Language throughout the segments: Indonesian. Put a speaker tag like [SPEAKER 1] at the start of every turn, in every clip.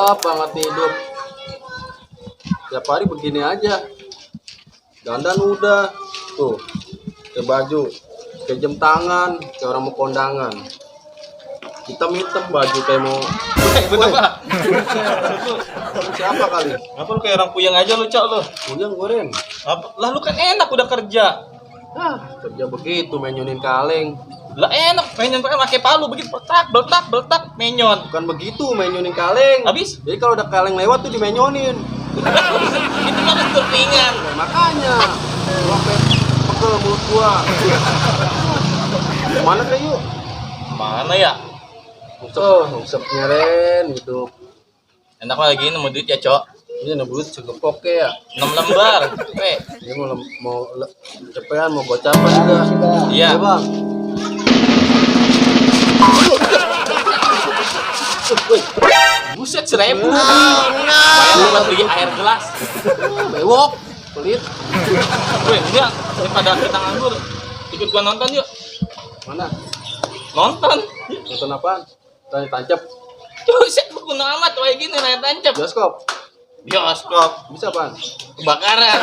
[SPEAKER 1] Mantap banget nih hidup. Tiap hari begini aja. Dandan udah. Tuh. Ke baju. Ke jam tangan. Kayak orang mau kondangan. Hitam-hitam baju kayak mau.
[SPEAKER 2] Bener pak.
[SPEAKER 1] Siapa kali?
[SPEAKER 2] Apa lu kayak orang puyeng aja lu cok lu?
[SPEAKER 1] Puyeng goreng.
[SPEAKER 2] Lah lu kan enak udah kerja.
[SPEAKER 1] Kerja begitu menyunin kaleng.
[SPEAKER 2] Lah enak menyon pakai palu begitu beltak menyon.
[SPEAKER 1] Bukan begitu menyunin kaleng.
[SPEAKER 2] Habis?
[SPEAKER 1] Jadi kalau udah kaleng lewat tuh dimenyonin.
[SPEAKER 2] Itu mah kepingan.
[SPEAKER 1] Nah, makanya gua sampai pegel mulut gua. Mana kayak yuk?
[SPEAKER 2] Mana ya?
[SPEAKER 1] Usap nyeren hidup.
[SPEAKER 2] Enak lagi nemu duit ya cok.
[SPEAKER 1] Ini nebut segepok ya.
[SPEAKER 2] 6 lembar.
[SPEAKER 1] Ini mau cepetan mau gocapan juga.
[SPEAKER 2] Iya.
[SPEAKER 1] Bang.
[SPEAKER 2] Buset 1.000. Bayar buat beli air gelas.
[SPEAKER 1] Bewok, pelit.
[SPEAKER 2] Weh, ini daripada kita nganggur. Ikut gua nonton yuk.
[SPEAKER 1] Mana?
[SPEAKER 2] Nonton.
[SPEAKER 1] Nonton apaan? Tanya tancap.
[SPEAKER 2] Buset berguna amat kayak gini layar tancap.
[SPEAKER 1] Bioskop.
[SPEAKER 2] Bioskop.
[SPEAKER 1] Bisa apaan?
[SPEAKER 2] Kebakaran.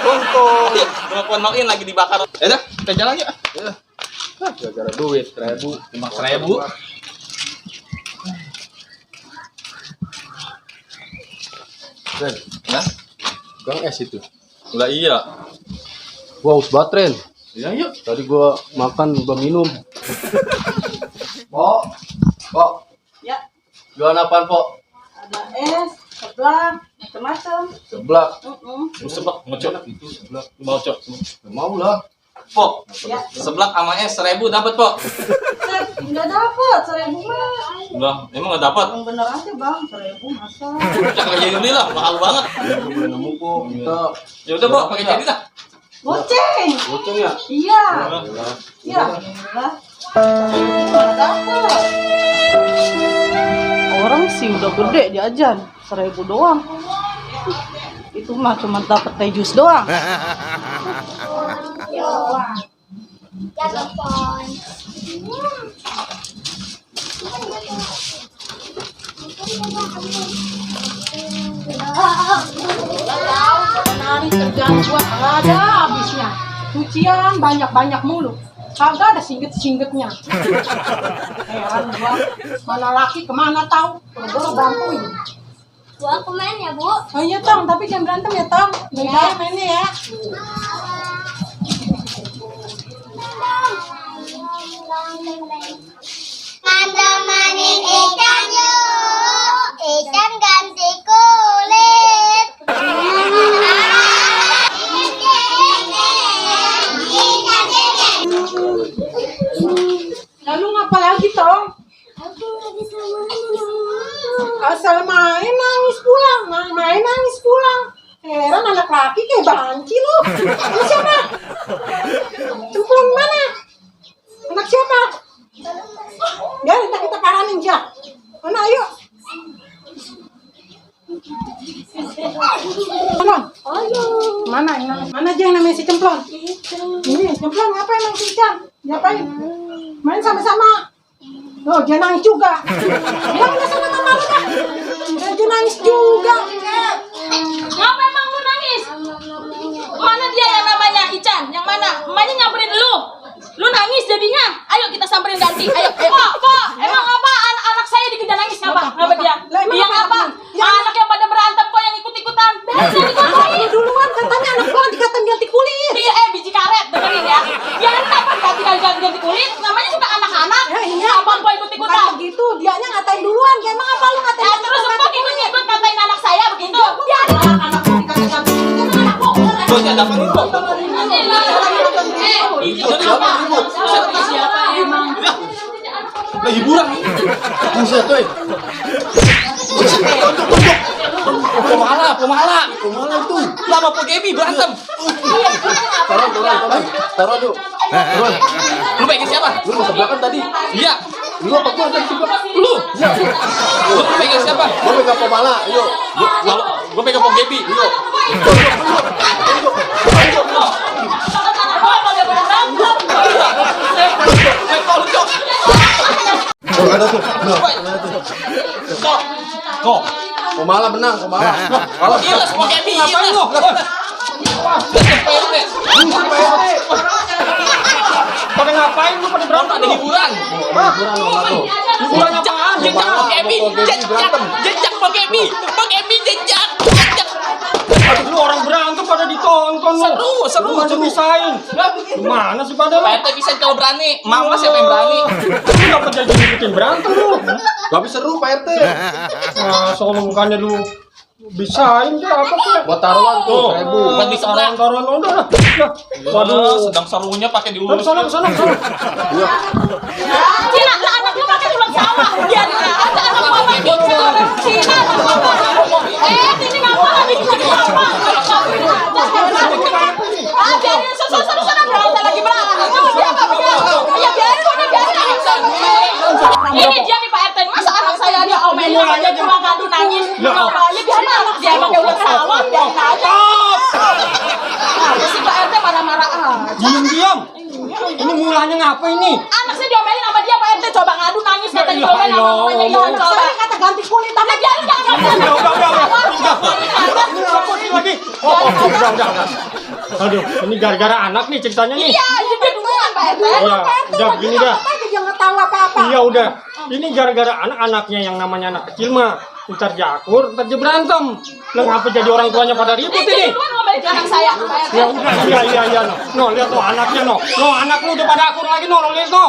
[SPEAKER 1] Tonton.
[SPEAKER 2] Gua ponokin lagi dibakar. Ya dah, kita jalan yuk.
[SPEAKER 1] Ya. Gara-gara duit 1.000.
[SPEAKER 2] 5.000.
[SPEAKER 1] Ren,
[SPEAKER 2] Nah,
[SPEAKER 1] gang es itu.
[SPEAKER 2] lah iya.
[SPEAKER 1] Gua haus banget, Ren.
[SPEAKER 2] Ya yuk.
[SPEAKER 1] Tadi gua makan, gua minum. Pok.
[SPEAKER 3] Ya,
[SPEAKER 1] Jualan apaan, Pok?
[SPEAKER 3] ada es, seblak, macam-macam.
[SPEAKER 1] Seblak.
[SPEAKER 2] Seblak mau cok.
[SPEAKER 1] Itu seblak.
[SPEAKER 2] Mau cok.
[SPEAKER 1] Gak mau lah.
[SPEAKER 2] Pok.
[SPEAKER 3] Ya,
[SPEAKER 2] Seblak sama es 1.000 dapat, Pok.
[SPEAKER 3] nggak dapat 1.000 mah.
[SPEAKER 2] Lah, emang enggak dapat.
[SPEAKER 3] Yang bener aja bang, 1.000 masa.
[SPEAKER 2] Jangan jadi beli lah, mahal banget.
[SPEAKER 1] Gua boleh nemu kok. Kita
[SPEAKER 2] Ya udah, Pok, pakai jadi dah.
[SPEAKER 3] Goceng.
[SPEAKER 1] goceng ya?
[SPEAKER 3] Iya,
[SPEAKER 1] Yalah.
[SPEAKER 3] iya. Alhamdulillah. Nggak dapat. Orang sih udah gede jajan, 1.000 doang. Itu mah cuma dapat teh jus doang. Hari kerjaan gua nggak ada habisnya. Cucian banyak-banyak mulu. Kagak ada singget-singgetnya. Heran gua. Mana laki kemana tahu? Boro-boro bantuin.
[SPEAKER 4] Bu, aku main ya, Bu.
[SPEAKER 3] Oh iya Tong, tapi jangan berantem ya Tong. Beda mainnya ya.
[SPEAKER 4] Manin ikan yuk, ikan ganti kulit.
[SPEAKER 3] Lalu ngapa lagi Tong?
[SPEAKER 4] Aku lagi sama
[SPEAKER 3] Asal main nangis pulang, main nangis pulang. Heran anak laki kayak banci lu. Lu siapa? Cemplung mana? Anak siapa? Ya, kita paranin dia. Mana ayo? Cemplong. Mana yang namanya? Mana aja yang namanya si Cemplong? Ini Cemplong apa emang si Ican? Diapain? Main sama-sama. Oh, dia nangis juga. Dia udah sama teman lu kan? Dia nangis juga.
[SPEAKER 5] Ngapa emang lu nangis? Mana dia yang namanya Ican? Yang mana? Emaknya nyamperin lu. Lu nangis jadinya. Ayo kita samperin ganti. Ayo. Kok? Emang apa anak saya dikejar nangis ngapa? Ngapa dia?
[SPEAKER 3] Lah, emang
[SPEAKER 5] Dia
[SPEAKER 3] apa?
[SPEAKER 5] ngapa?
[SPEAKER 3] Ya.
[SPEAKER 5] Anak yang pada berantem kok yang ikut-ikutan. Biasa dikotorin.
[SPEAKER 3] Lu duluan katanya anak gua dikatain ganti kulit.
[SPEAKER 5] Iya, biji karet, dengerin ya. Ya kenapa ganti kulit? Namanya juga anak-anak.
[SPEAKER 3] Ya, ini
[SPEAKER 5] Apa kok
[SPEAKER 3] bukan
[SPEAKER 5] ikut-ikutan?
[SPEAKER 3] begitu, dianya ngatain duluan. Ya, emang apa lu ngatain?
[SPEAKER 5] Ya terus empok ikut-ikut ngatain anak saya begitu. Ya,
[SPEAKER 3] Anak gua dikatain ganti kulit. Emang anak gua orang.
[SPEAKER 2] Bos, ya dapat nih, Pok.
[SPEAKER 1] Siapa ribut?
[SPEAKER 5] Siapa emang?
[SPEAKER 2] Lah hiburan.
[SPEAKER 1] Buset, tuh.
[SPEAKER 2] Pemala.
[SPEAKER 1] Kemana itu?
[SPEAKER 2] Lama Pok Gebi berantem.
[SPEAKER 1] Taruh yuk. Turun.
[SPEAKER 2] Lu pengen siapa?
[SPEAKER 1] Lu mau sebelakan tadi.
[SPEAKER 2] Iya.
[SPEAKER 1] Lu apa gua tadi sebelah?
[SPEAKER 2] Lu. Lu pengen siapa?
[SPEAKER 1] Gua pegang pemala, yuk.
[SPEAKER 2] Gua pegang Pok Gebi. Yuk.
[SPEAKER 1] Ada tuh. Ada tuh.
[SPEAKER 2] Kok Kok?
[SPEAKER 1] Kumala benang, Kumala.
[SPEAKER 2] Kalau gila semua Kemi
[SPEAKER 1] Ngapain lo?
[SPEAKER 6] Pada ngapain lu pada berantem?
[SPEAKER 2] Ada hiburan.
[SPEAKER 1] Hiburan lo, tuh.
[SPEAKER 6] Hiburan apaan?
[SPEAKER 2] Jejak Kemi, jejak Pak Kemi, jejak.
[SPEAKER 6] Aduh, lu orang berantem pada ditonton lu.
[SPEAKER 2] Seru.
[SPEAKER 6] Lu bisain. Gimana sih pada lu?
[SPEAKER 2] Pak RT bisa kalau berani. Mama siapa yang berani?
[SPEAKER 6] Lu ngapa jadi ngikutin berantem lu?
[SPEAKER 1] Gak bisa seru Pak RT.
[SPEAKER 6] Nah, soalnya bukannya lu bisain tuh apa tuh?
[SPEAKER 1] Buat taruhan tuh 1000.
[SPEAKER 2] Buat di sebelah.
[SPEAKER 6] Taruhan udah lah.
[SPEAKER 2] Waduh, sedang serunya pakai diurus.
[SPEAKER 6] Sana.
[SPEAKER 5] Cina, anak lu pakai tulang sawah. Biarin aja anak mama gitu. Cina, anak mama. Ini ngapa nggak bikin tulang sawah? Biarin seru sana berantem lagi berantem. Dia nggak berantem. Ya biarin udah biarin. Ini dia nih Pak RT. Masa anak saya dia omelin aja cuma ngadu nangis. Coba aja biarin anak dia pakai ulat sawah. Biarin aja. Apa sih Pak RT marah-marah aja?
[SPEAKER 6] Diam. Ini mulanya ngapa ini?
[SPEAKER 5] Anak saya diomelin sama dia Pak RT, coba ngadu nangis kata diomelin sama mamanya Iwan, coba.
[SPEAKER 3] Saya kata ganti kulit, tapi
[SPEAKER 5] Dia enggak
[SPEAKER 6] Lagi. Udah. Aduh, ini gara-gara anak nih ceritanya nih.
[SPEAKER 5] Iya, jadi duluan Pak RT.
[SPEAKER 6] Iya, udah gini dah.
[SPEAKER 3] dia nggak tahu apa-apa.
[SPEAKER 6] Iya udah. Ini gara-gara anak-anaknya yang namanya anak kecil mah. Ntar jakur, ntar dia berantem. Lah ngapa jadi orang tuanya pada ribut
[SPEAKER 5] Jadi
[SPEAKER 6] ini?
[SPEAKER 5] duluan ngomelin anak saya Pak RT.
[SPEAKER 6] Ya udah, iya. No, lihat tuh anaknya no. No, anak lu udah pada akur lagi no, lihat no.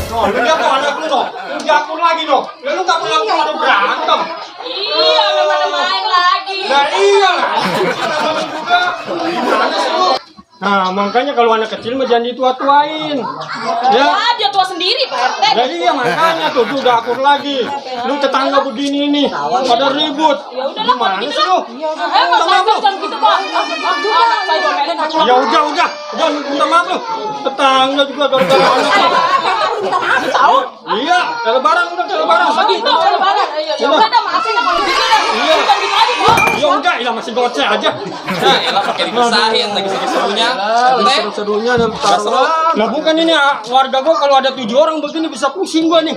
[SPEAKER 6] No, lu lihat tuh anak lu no. Udah akur lagi no. Lu nggak pernah pada berantem.
[SPEAKER 5] Iya, udah main lagi.
[SPEAKER 6] Nah iya lah. Juga. Gimana sih lu? Nah, makanya kalau anak kecil mah jangan ditua-tuain. Ya.
[SPEAKER 5] Ya, dia tua sendiri Pak RT.
[SPEAKER 6] Jadi ya makanya tuh udah akur lagi. Lu tetangga begini nih, pada ribut.
[SPEAKER 5] Ya udahlah,
[SPEAKER 6] Gimana
[SPEAKER 5] gitu
[SPEAKER 6] sih
[SPEAKER 5] lah.
[SPEAKER 6] lu?
[SPEAKER 5] Mas saya jangan gitu Pak. Anak saya diomelin aku.
[SPEAKER 6] Ya udah, minta maaf lu. Tetangga juga gara-gara anak.
[SPEAKER 5] Tahu?
[SPEAKER 6] Iya, lebaran udah lebaran.
[SPEAKER 5] Oh gitu, udah lebaran. Ya udah dah, maafin kalau gitu dah.
[SPEAKER 6] Iya.
[SPEAKER 5] Bukan gitu lagi kok.
[SPEAKER 6] Ya udah, ya masih goceh aja.
[SPEAKER 2] Nah, elah pakai dipisahin lagi seru-serunya.
[SPEAKER 1] Lagi seru-serunya dan taruhan.
[SPEAKER 6] Lah bukan ini warga gua kalau ada 7 orang begini bisa pusing gua nih.